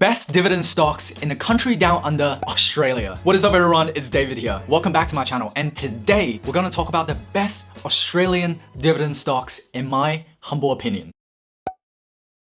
best dividend stocks in the country down under, Australia. What is up everyone, it's David here. Welcome back to my channel, and today we're gonna talk about the best Australian dividend stocks in my humble opinion.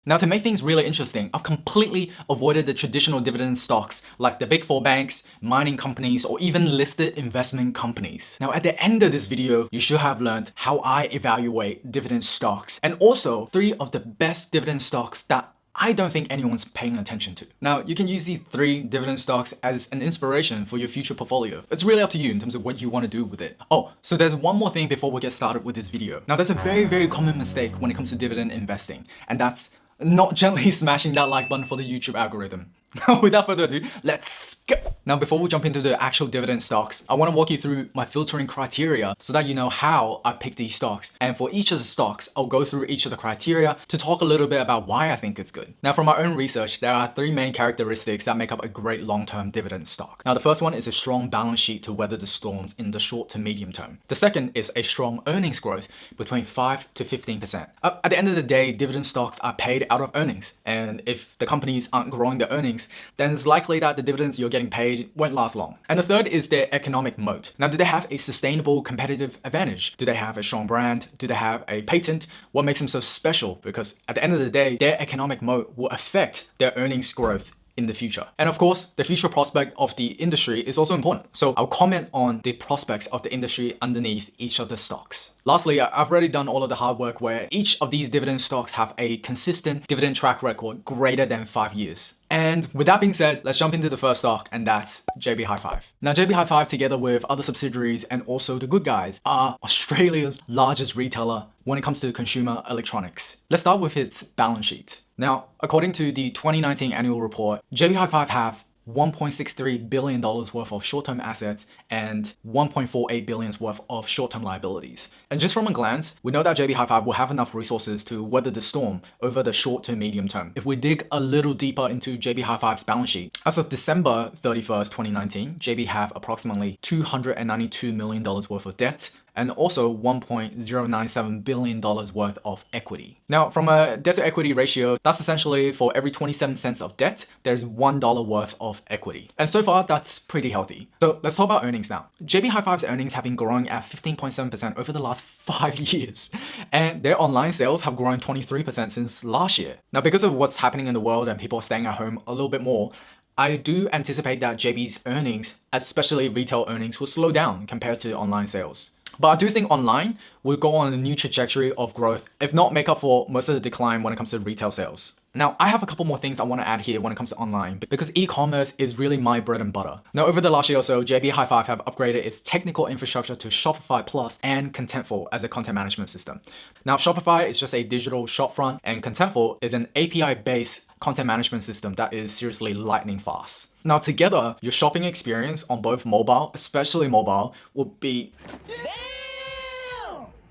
Now, to make things really interesting, I've completely avoided the traditional dividend stocks like the big four banks, mining companies, or even listed investment companies. Now, at the end of this video, you should have learned how I evaluate dividend stocks and also 3 of the best dividend stocks that I don't think anyone's paying attention to. Now, you can use these 3 dividend stocks as an inspiration for your future portfolio. It's really up to you in terms of what you want to do with it. Oh, so there's one more thing before we get started with this video. Now, there's a very common mistake when it comes to dividend investing, and that's not gently smashing that like button for the YouTube algorithm. Without further ado, let's go. Now, before we jump into the actual dividend stocks, I want to walk you through my filtering criteria so that you know how I pick these stocks. And for each of the stocks, I'll go through each of the criteria to talk a little bit about why I think it's good. Now, from my own research, there are 3 main characteristics that make up a great long-term dividend stock. Now, the first one is a strong balance sheet to weather the storms in the short to medium term. The second is a strong earnings growth between 5 to 15%. At the end of the day, dividend stocks are paid out of earnings. And if the companies aren't growing their earnings, then it's likely that the dividends you're getting paid won't last long. And the third is their economic moat. Now, do they have a sustainable competitive advantage? Do they have a strong brand? Do they have a patent? What makes them so special? Because at the end of the day, their economic moat will affect their earnings growth in the future. And of course, the future prospect of the industry is also important. So I'll comment on the prospects of the industry underneath each of the stocks. Lastly, I've already done all of the hard work where each of these dividend stocks have a consistent dividend track record greater than 5 years. And with that being said, let's jump into the first stock, and that's JB HiFive. Now, JB HiFive, together with other subsidiaries and also the Good Guys, are Australia's largest retailer when it comes to consumer electronics. Let's start with its balance sheet. Now, according to the 2019 annual report, JB HiFive have $1.63 billion worth of short-term assets and $1.48 billion worth of short-term liabilities. And just from a glance, we know that JB HiFive will have enough resources to weather the storm over the short to medium term. If we dig a little deeper into JB HiFive's balance sheet, as of December 31st, 2019, JB have approximately $292 million worth of debt and also $1.097 billion worth of equity. Now, from a debt to equity ratio, that's essentially for every 27 cents of debt, there's $1 worth of equity. And so far, that's pretty healthy. So let's talk about earnings now. JB HiFive's earnings have been growing at 15.7% over the last 5 years. And their online sales have grown 23% since last year. Now, because of what's happening in the world and people are staying at home a little bit more, I do anticipate that JB's earnings, especially retail earnings, will slow down compared to online sales. But I do think online will go on a new trajectory of growth, if not make up for most of the decline when it comes to retail sales. Now, I have a couple more things I want to add here when it comes to online, because e-commerce is really my bread and butter. Now, over the last year or so, JB HiFive have upgraded its technical infrastructure to Shopify Plus and Contentful as a content management system. Now, Shopify is just a digital shopfront, and Contentful is an API-based content management system that is seriously lightning fast. Now, together, your shopping experience on both mobile, especially mobile, will be...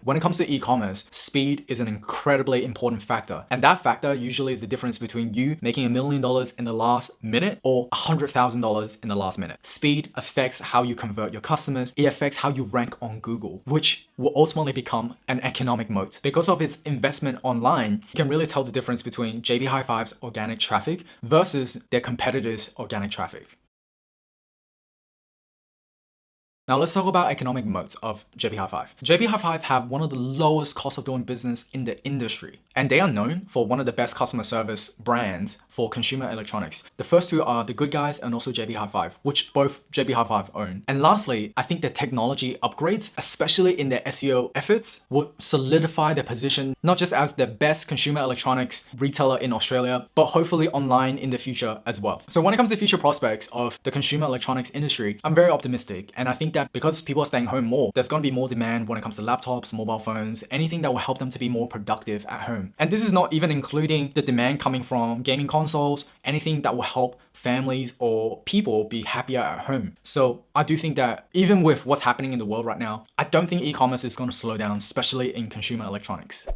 When it comes to e-commerce, speed is an incredibly important factor. And that factor usually is the difference between you making $1 million in the last minute or $100,000 in the last minute. Speed affects how you convert your customers. It affects how you rank on Google, which will ultimately become an economic moat. Because of its investment online, you can really tell the difference between JB HiFive's organic traffic versus their competitors' organic traffic. Now let's talk about economic moats of JB HiFive. JB HiFive have one of the lowest cost of doing business in the industry, and they are known for one of the best customer service brands for consumer electronics. The first 2 are the Good Guys and also JB HiFive, which both JB HiFive own. And lastly, I think the technology upgrades, especially in their SEO efforts, would solidify their position not just as the best consumer electronics retailer in Australia, but hopefully online in the future as well. So when it comes to future prospects of the consumer electronics industry, I'm very optimistic, and I think that because people are staying home more, there's going to be more demand when it comes to laptops, mobile phones, anything that will help them to be more productive at home. And this is not even including the demand coming from gaming consoles, anything that will help families or people be happier at home. So I do think that even with what's happening in the world right now, I don't think e-commerce is going to slow down, especially in consumer electronics.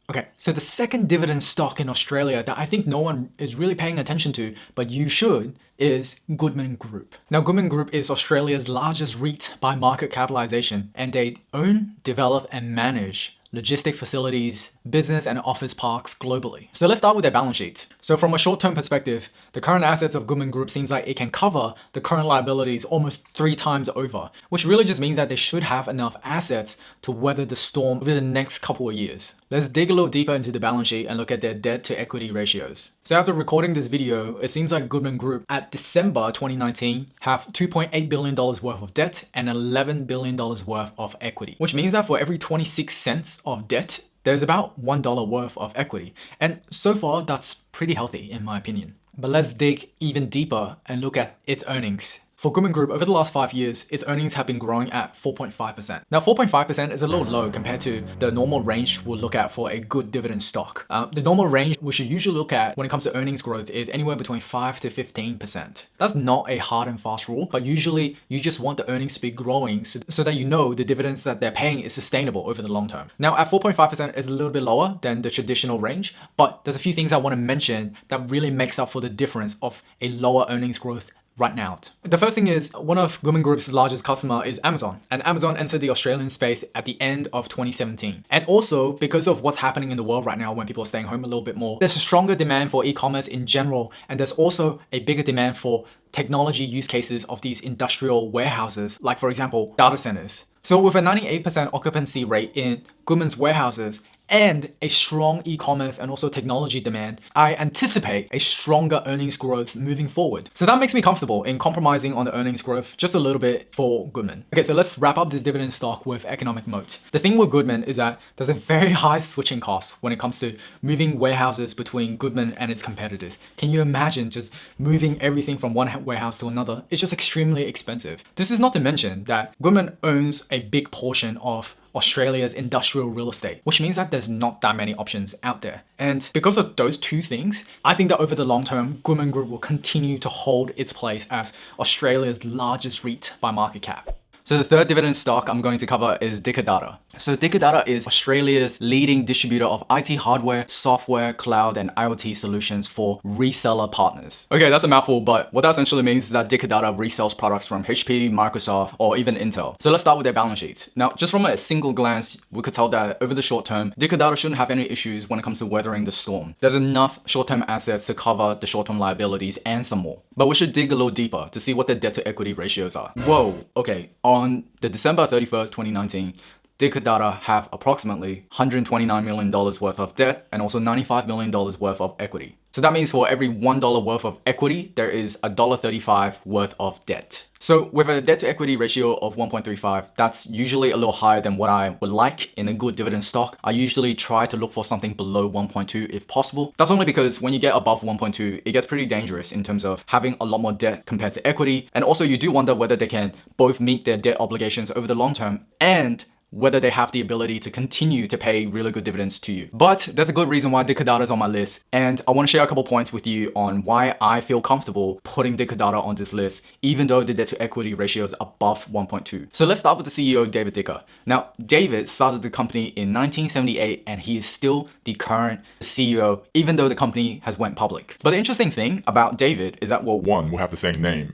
Okay, so the second dividend stock in Australia that I think no one is really paying attention to, but you should, is Goodman Group. Now, Goodman Group is Australia's largest REIT by market capitalization, and they own, develop, and manage logistic facilities, business and office parks globally. So let's start with their balance sheet. So from a short-term perspective, the current assets of Goodman Group seems like it can cover the current liabilities almost 3 times over, which really just means that they should have enough assets to weather the storm over the next couple of years. Let's dig a little deeper into the balance sheet and look at their debt to equity ratios. So as of recording this video, it seems like Goodman Group at December 2019 have $2.8 billion worth of debt and $11 billion worth of equity, which means that for every 26 cents of debt, there's about $1 worth of equity. And so far, that's pretty healthy in my opinion. But let's dig even deeper and look at its earnings. For Goodman Group, over the last 5 years, its earnings have been growing at 4.5%. Now, 4.5% is a little low compared to the normal range we'll look at for a good dividend stock. The normal range we should usually look at when it comes to earnings growth is anywhere between 5 to 15%. That's not a hard and fast rule, but usually you just want the earnings to be growing so that you know the dividends that they're paying is sustainable over the long term. Now, at 4.5% is a little bit lower than the traditional range, but there's a few things I want to mention that really makes up for the difference of a lower earnings growth right now. The first thing is one of Goodman Group's largest customer is Amazon, and Amazon entered the Australian space at the end of 2017. And also because of what's happening in the world right now when people are staying home a little bit more, there's a stronger demand for e-commerce in general, and there's also a bigger demand for technology use cases of these industrial warehouses, like for example, data centers. So with a 98% occupancy rate in Goodman's warehouses, and a strong e-commerce and also technology demand, I anticipate a stronger earnings growth moving forward. So that makes me comfortable in compromising on the earnings growth just a little bit for Goodman. Okay, so let's wrap up this dividend stock with economic moat. The thing with Goodman is that there's a very high switching cost when it comes to moving warehouses between Goodman and its competitors. Can you imagine just moving everything from one warehouse to another? It's just extremely expensive. This is not to mention that Goodman owns a big portion of Australia's industrial real estate, which means that there's not that many options out there. And because of those two things, I think that over the long term, Goodman Group will continue to hold its place as Australia's largest REIT by market cap. So the third dividend stock I'm going to cover is Dicker Data. So Dicker Data is Australia's leading distributor of IT hardware, software, cloud, and IoT solutions for reseller partners. Okay, that's a mouthful, but what that essentially means is that Dicker Data resells products from HP, Microsoft, or even Intel. So let's start with their balance sheets. Now, just from a single glance, we could tell that over the short term, Dicker Data shouldn't have any issues when it comes to weathering the storm. There's enough short-term assets to cover the short-term liabilities and some more. But we should dig a little deeper to see what their debt to equity ratios are. Whoa, okay. On the December 31st, 2019, Dicker Data have approximately $129 million worth of debt and also $95 million worth of equity. So that means for every $1 worth of equity, there is $1.35 worth of debt. So with a debt to equity ratio of 1.35, that's usually a little higher than what I would like in a good dividend stock. I usually try to look for something below 1.2 if possible. That's only because when you get above 1.2, it gets pretty dangerous in terms of having a lot more debt compared to equity. And also you do wonder whether they can both meet their debt obligations over the long term and whether they have the ability to continue to pay really good dividends to you. But there's a good reason why Dicker Data is on my list, and I want to share a couple points with you on why I feel comfortable putting Dicker Data on this list, even though the debt to equity ratio is above 1.2. So let's start with the CEO, David Dicker. Now, David started the company in 1978, and he is still the current CEO, even though the company has went public. But the interesting thing about David is that, well, one, we'll have the same name.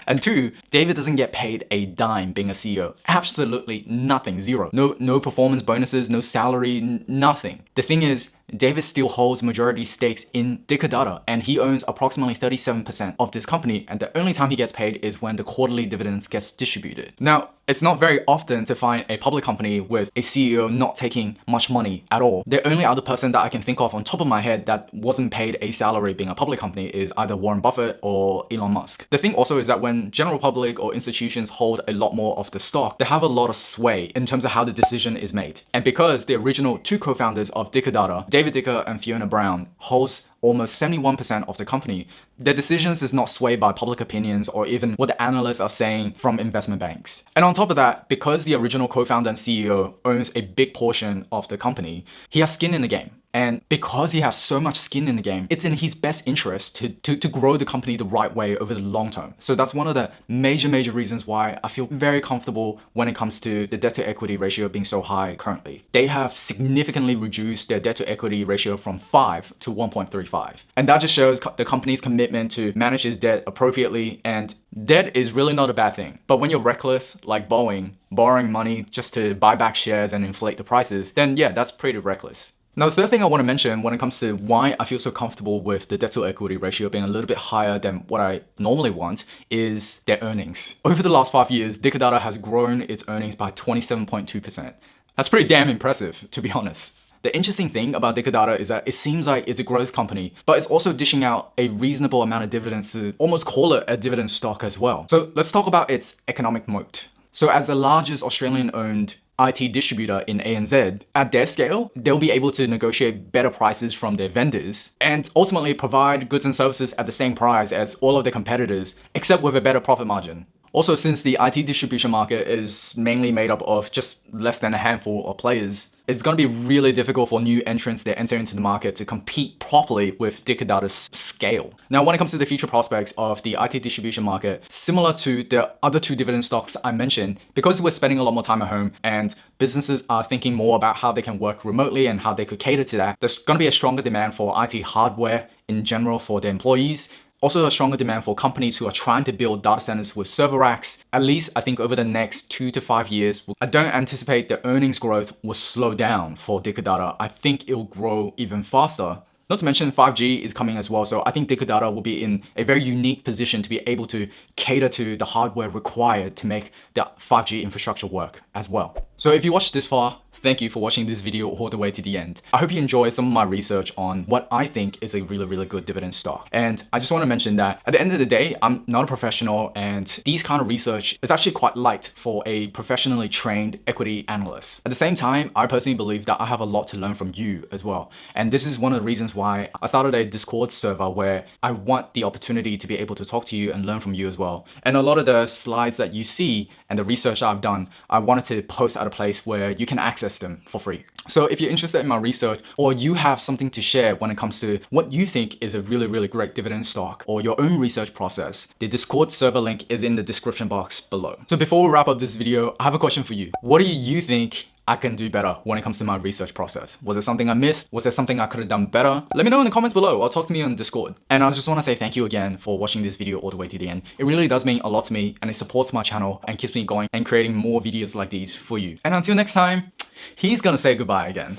And two, David doesn't get paid a dime being a CEO. Absolutely nothing. Zero. No performance bonuses, no salary, nothing. The thing is, David still holds majority stakes in Dicker Data, and he owns approximately 37% of this company, and the only time he gets paid is when the quarterly dividends gets distributed. Now, it's not very often to find a public company with a CEO not taking much money at all. The only other person that I can think of on top of my head that wasn't paid a salary being a public company is either Warren Buffett or Elon Musk. The thing also is that when general public or institutions hold a lot more of the stock, they have a lot of sway in terms of how the decision is made. And because the original two co-founders of Dicker Data, David Dicker and Fiona Brown, holds almost 71% of the company, their decisions is not swayed by public opinions or even what the analysts are saying from investment banks. And on top of that, because the original co-founder and CEO owns a big portion of the company, he has skin in the game. And because he has so much skin in the game, it's in his best interest to grow the company the right way over the long term. So that's one of the major reasons why I feel very comfortable when it comes to the debt to equity ratio being so high currently. They have significantly reduced their debt to equity ratio from 5 to 1.35. 1.35. And that just shows the company's commitment to manage its debt appropriately, and debt is really not a bad thing. But when you're reckless, like Boeing, borrowing money just to buy back shares and inflate the prices, then yeah, that's pretty reckless. Now, the third thing I want to mention when it comes to why I feel so comfortable with the debt to equity ratio being a little bit higher than what I normally want is their earnings. Over the last 5 years, Dividend has grown its earnings by 27.2%. That's pretty damn impressive, to be honest. The interesting thing about Dividend is that it seems like it's a growth company, but it's also dishing out a reasonable amount of dividends to almost call it a dividend stock as well. So let's talk about its economic moat. So as the largest Australian-owned IT distributor in ANZ, at their scale, they'll be able to negotiate better prices from their vendors and ultimately provide goods and services at the same price as all of their competitors, except with a better profit margin. Also, since the IT distribution market is mainly made up of just less than a handful of players, it's going to be really difficult for new entrants that enter into the market to compete properly with Dividend's scale. Now, when it comes to the future prospects of the IT distribution market, similar to the other two dividend stocks I mentioned, because we're spending a lot more time at home and businesses are thinking more about how they can work remotely and how they could cater to that, there's going to be a stronger demand for IT hardware in general for their employees. Also a stronger demand for companies who are trying to build data centers with server racks. At least I think over the next 2 to 5 years, I don't anticipate the earnings growth will slow down for Dividend. I think it'll grow even faster. Not to mention 5G is coming as well, so I think Dividend will be in a very unique position to be able to cater to the hardware required to make the 5G infrastructure work as well. So if you watched this far, thank you for watching this video all the way to the end. I hope you enjoyed some of my research on what I think is a really good dividend stock. And I just want to mention that at the end of the day, I'm not a professional, and these kind of research is actually quite light for a professionally trained equity analyst. At the same time, I personally believe that I have a lot to learn from you as well. And this is one of the reasons why I started a Discord server where I want the opportunity to be able to talk to you and learn from you as well. And a lot of the slides that you see and the research I've done, I wanted to post at a place where you can access them for free. So if you're interested in my research, or you have something to share when it comes to what you think is a really great dividend stock, or your own research process, the Discord server link is in the description box below. So before we wrap up this video, I have a question for you. What do you think I can do better when it comes to my research process? Was there something I missed? Was there something I could have done better? Let me know in the comments below, or talk to me on Discord. And I just want to say thank you again for watching this video all the way to the end. It really does mean a lot to me, and it supports my channel and keeps me going and creating more videos like these for you. And until next time, he's gonna say goodbye again.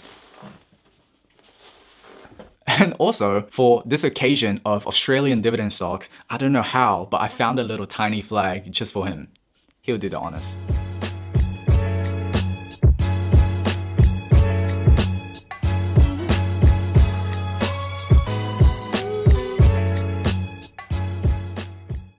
And also, for this occasion of Australian dividend stocks, I don't know how, but I found a little tiny flag just for him. He'll do the honors.